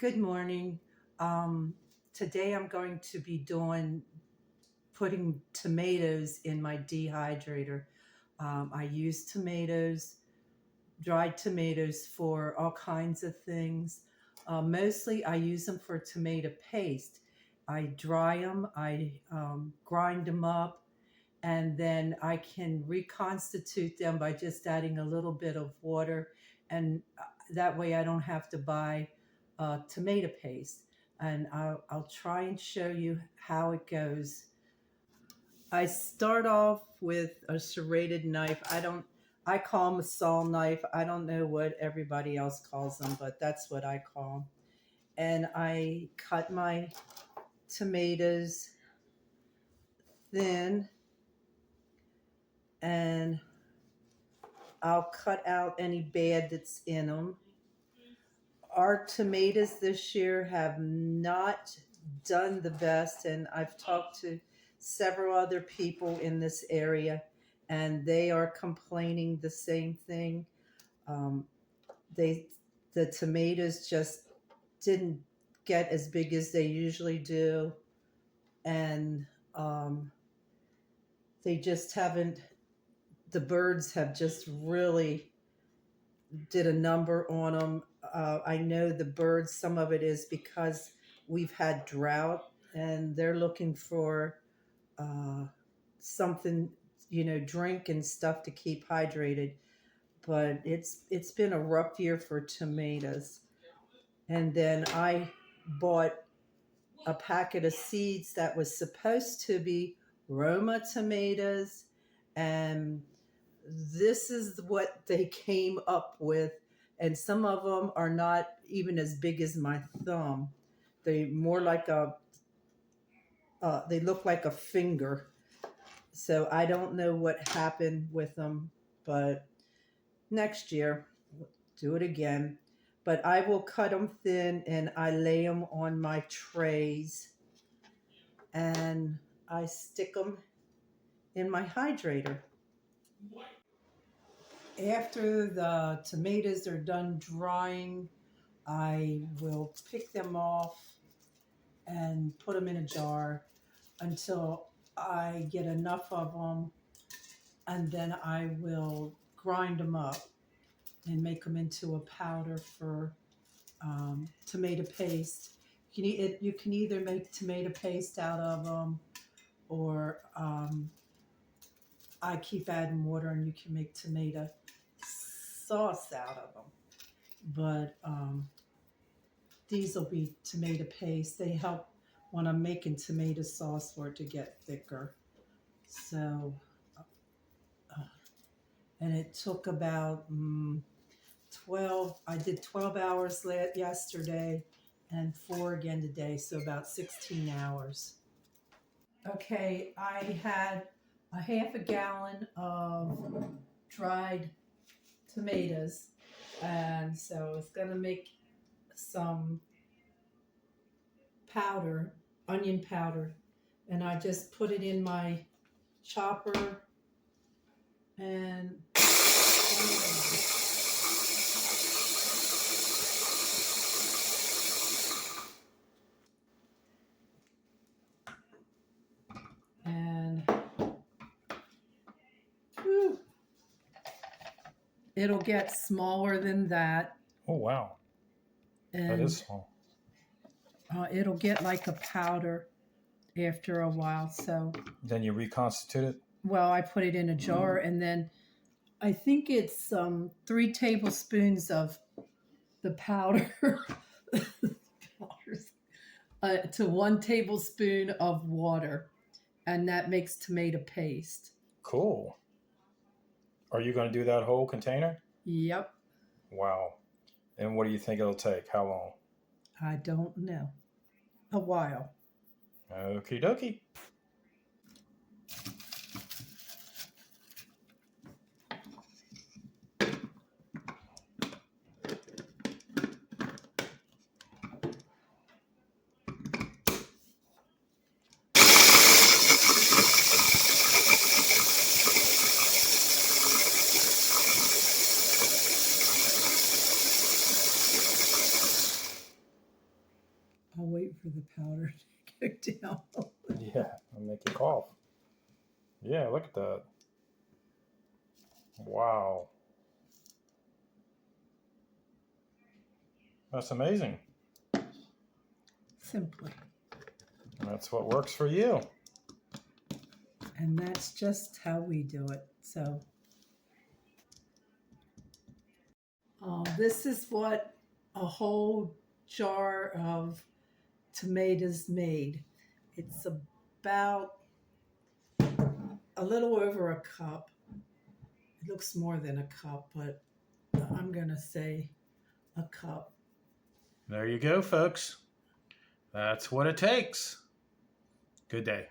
Good morning. Um, Today I'm going to be putting tomatoes in my dehydrator. I use dried tomatoes for all kinds of things. Mostly I use them for tomato paste. I dry them, I grind them up, and then I can reconstitute them by just adding a little bit of water, and that way I don't have to buy tomato paste. And I'll try and show you how it goes. I start off with a serrated knife. I call them a saw knife. I don't know what everybody else calls them, but that's what I call them. And I cut my tomatoes thin, and I'll cut out any bad that's in them. Our tomatoes this year have not done the best, and I've talked to several other people in this area, and they are complaining the same thing. Um, they the tomatoes just didn't get as big as they usually do, and they just haven't. The birds have just really did a number on them. I know the birds, some of it is because we've had drought and they're looking for uh, something, drink and stuff to keep hydrated. But it's been a rough year for tomatoes. And then I bought a packet of seeds that was supposed to be Roma tomatoes, and this is what they came up with. And some of them are not even as big as my thumb. They more like they look like a finger. So I don't know what happened with them, but next year do it again. But I will cut them thin and I lay them on my trays, and I stick them in my hydrator. After the tomatoes are done drying, I will pick them off and put them in a jar until I get enough of them, and then I will grind them up and make them into a powder for tomato paste. You can either make tomato paste out of them, or I keep adding water and you can make tomato sauce out of them. But these will be tomato paste. They help when I'm making tomato sauce for it to get thicker. So, and it took about 12, I did 12 hours yesterday and 4 again today, so about 16 hours. Okay, I had a half a gallon of dried tomatoes, and so it's gonna make some powder, onion powder, and I just put it in my chopper and whew, it'll get smaller than that. Oh, wow. That is small. It'll get like a powder after a while. So then you reconstitute it? Well, I put it in a jar, and then I think it's 3 tablespoons of the powder to 1 tablespoon of water, and that makes tomato paste. Cool. Are you going to do that whole container? Yep. Wow. And what do you think it'll take? How long? I don't know. A while. Okie dokie. I'll wait for the powder to go down. Yeah, I'll make you cough. Yeah, look at that. Wow. That's amazing. Simply. And that's what works for you. And that's just how we do it. So this is what a whole jar of tomatoes made. It's about a little over a cup. It looks more than a cup, but I'm going to say a cup. There you go, folks. That's what it takes. Good day.